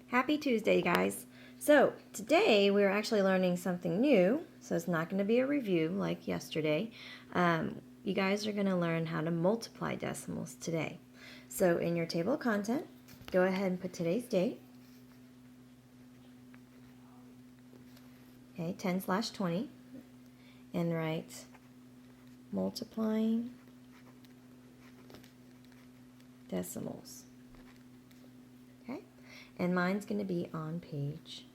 Happy Tuesday, guys. So today we're actually learning something new, so it's not going to be a review like yesterday. You guys are going to learn how to multiply decimals today. So in your table of content, go ahead and put today's date. Okay, 10/20, and write multiplying decimals. Okay, and mine's going to be on page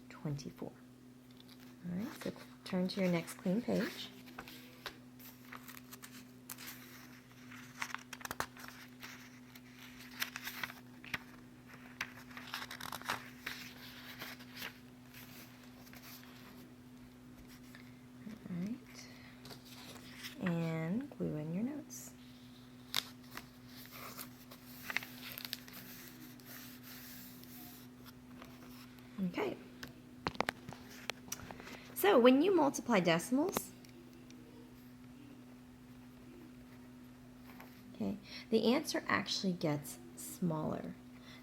24. All right, so turn to your next clean page. All right, and glue in your notes. Okay. So when you multiply decimals, okay, the answer actually gets smaller.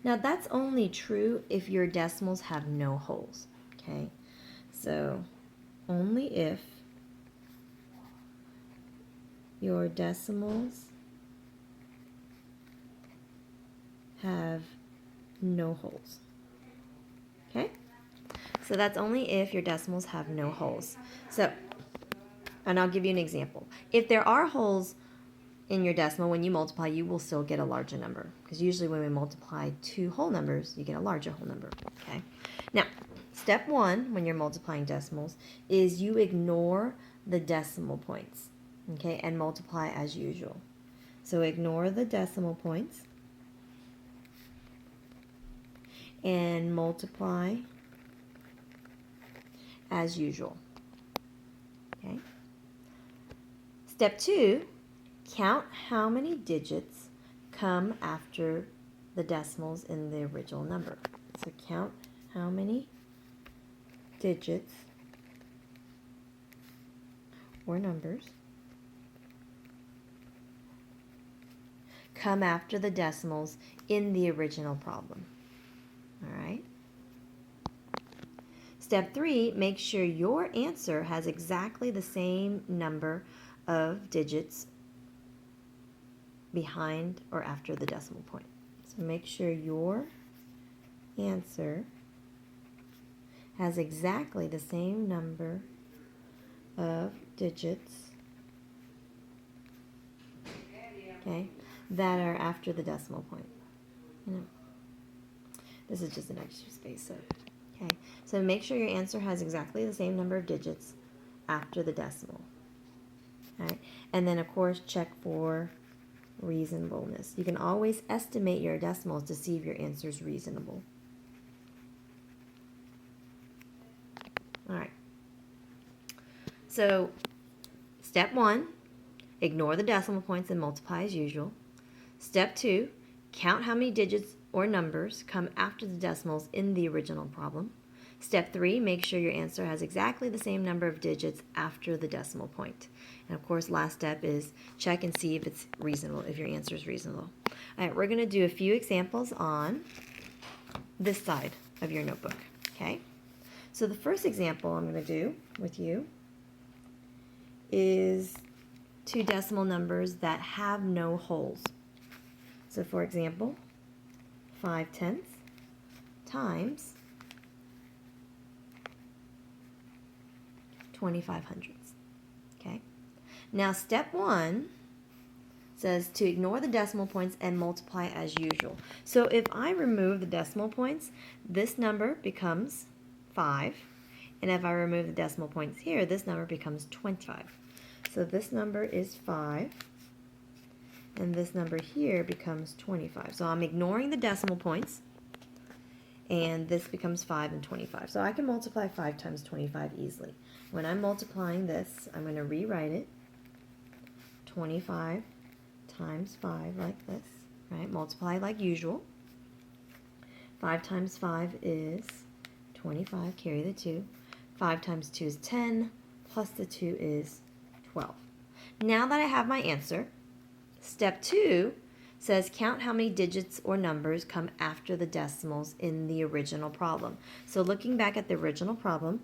Now that's only true if your decimals have no holes, okay? So only if your decimals have no holes, okay? So that's only if your decimals have no holes. So, and I'll give you an example. If there are holes in your decimal, when you multiply, you will still get a larger number. Because usually when we multiply two whole numbers, you get a larger whole number, okay? Now, step one, when you're multiplying decimals, is you ignore the decimal points, okay, and multiply as usual. So ignore the decimal points and multiply as usual, okay? Step two, count how many digits come after the decimals in the original number. So count how many digits or numbers come after the decimals in the original problem. All right. Step three, make sure your answer has exactly the same number of digits behind or after the decimal point. So make sure your answer has exactly the same number of digits, okay, that are after the decimal point. This is just an extra space, so okay. So make sure your answer has exactly the same number of digits after the decimal. All right, and then of course check for reasonableness. You can always estimate your decimals to see if your answer is reasonable. All right. So step one, ignore the decimal points and multiply as usual. Step two, count how many digits or numbers come after the decimals in the original problem. Step three, make sure your answer has exactly the same number of digits after the decimal point. And of course, last step is check and see if it's reasonable, if your answer is reasonable. All right, we're going to do a few examples on this side of your notebook, okay? So the first example I'm going to do with you is two decimal numbers that have no holes. So for example, 5/10 times 25/100. Okay. Now step one says to ignore the decimal points and multiply as usual. So if I remove the decimal points, this number becomes 5. And if I remove the decimal points here, this number becomes 25. So this number is 5. And this number here becomes 25. So I'm ignoring the decimal points. And this becomes 5 and 25. So I can multiply 5 times 25 easily. When I'm multiplying this, I'm going to rewrite it. 25 times 5 like this, right? Multiply like usual. 5 times 5 is 25, carry the 2. 5 times 2 is 10, plus the 2 is 12. Now that I have my answer, step two says count how many digits or numbers come after the decimals in the original problem. So looking back at the original problem,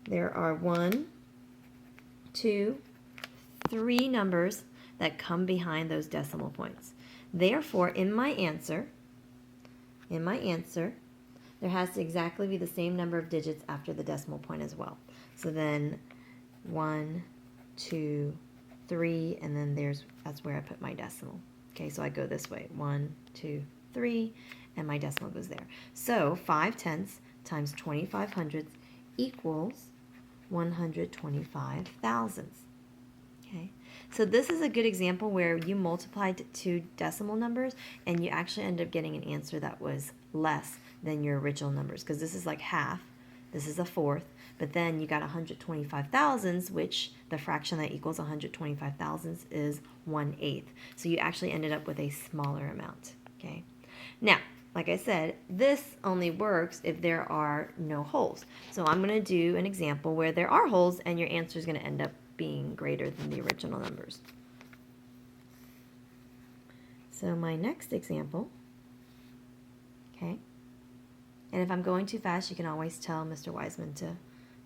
there are 1, 2, 3 numbers that come behind those decimal points. Therefore, in my answer, there has to exactly be the same number of digits after the decimal point as well. So then 1, 2, 3, and then that's where I put my decimal. Okay, so I go this way, 1, 2, 3, and my decimal goes there. So 5/10 times 25 hundredths equals 125 thousandths. Okay, so this is a good example where you multiplied two decimal numbers and you actually end up getting an answer that was less than your original numbers, because this is like half, this is a fourth, but then you got 125 thousandths, which the fraction that equals 125 thousandths is 1/8. So you actually ended up with a smaller amount. Okay, now like I said, this only works if there are no holes. So I'm going to do an example where there are holes and your answer is going to end up being greater than the original numbers. So my next example, okay, and if I'm going too fast, you can always tell Mr. Wiseman to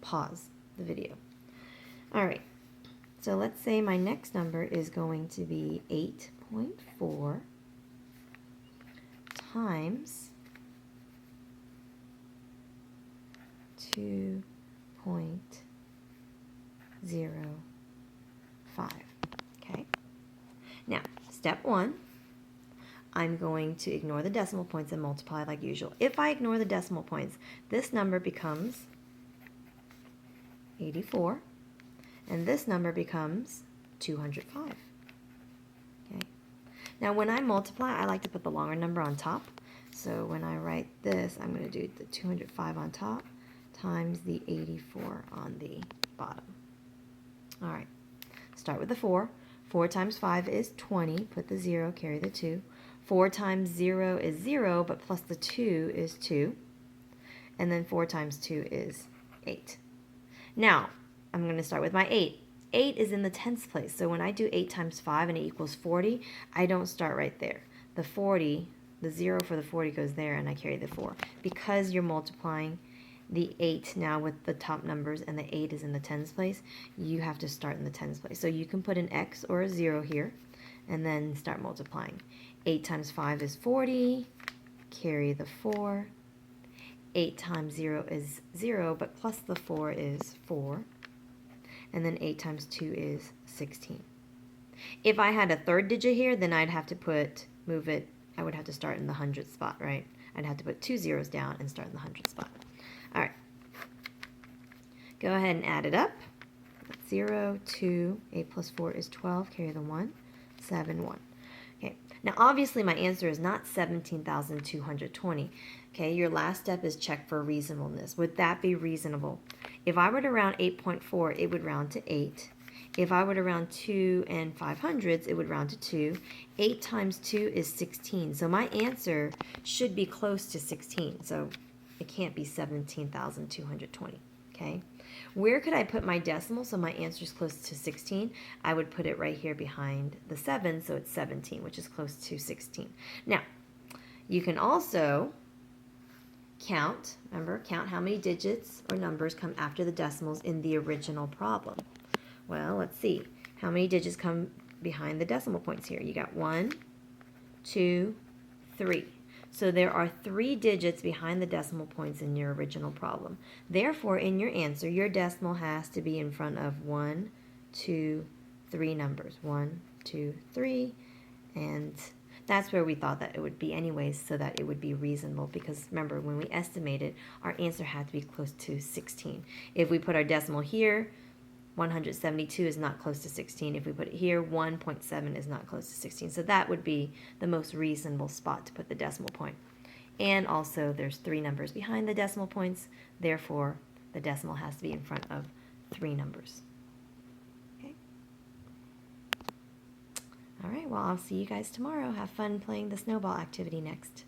pause the video. All right, so let's say my next number is going to be 8.4 times 2.05. Okay. Now, step 1, I'm going to ignore the decimal points and multiply like usual. If I ignore the decimal points, this number becomes 84, and this number becomes 205. Okay. Now, when I multiply, I like to put the longer number on top. So when I write this, I'm going to do the 205 on top times the 84 on the bottom. All right, start with the 4. 4 times 5 is 20. Put the 0, carry the 2. 4 times 0 is 0, but plus the 2 is 2. And then 4 times 2 is 8. Now, I'm going to start with my 8. 8 is in the tens place, so when I do 8 times 5 and it equals 40, I don't start right there. The 40, the 0 for the 40 goes there, and I carry the 4. Because you're multiplying the 8 now with the top numbers and the 8 is in the tens place, you have to start in the tens place. So you can put an X or a 0 here and then start multiplying. 8 times 5 is 40, carry the 4. 8 times 0 is 0, but plus the 4 is 4. And then 8 times 2 is 16. If I had a third digit here, then I'd have to move it, I would have to start in the hundredth spot, right? I'd have to put 2 zeros down and start in the hundredth spot. All right. Go ahead and add it up. 0, 2, 8 plus 4 is 12, carry the 1, 7, 1. Okay, now obviously my answer is not 17,220. Okay, your last step is check for reasonableness. Would that be reasonable? If I were to round 8.4, it would round to 8. If I were to round 2 and 5/100ths, it would round to 2. 8 times 2 is 16. So my answer should be close to 16. So it can't be 17,220. Okay. Where could I put my decimal so my answer is close to 16? I would put it right here behind the 7, so it's 17, which is close to 16. Now, you can also count, remember, count how many digits or numbers come after the decimals in the original problem. Well, let's see. How many digits come behind the decimal points here? You got 1, 2, 3. So there are 3 digits behind the decimal points in your original problem. Therefore, in your answer, your decimal has to be in front of 1, 2, 3 numbers. 1, 2, 3, and that's where we thought that it would be anyways, so that it would be reasonable, because remember, when we estimated, our answer had to be close to 16. If we put our decimal here, 172 is not close to 16. If we put it here, 1.7 is not close to 16. So that would be the most reasonable spot to put the decimal point. And also, there's 3 numbers behind the decimal points. Therefore, the decimal has to be in front of 3 numbers. Okay? All right, well, I'll see you guys tomorrow. Have fun playing the snowball activity next.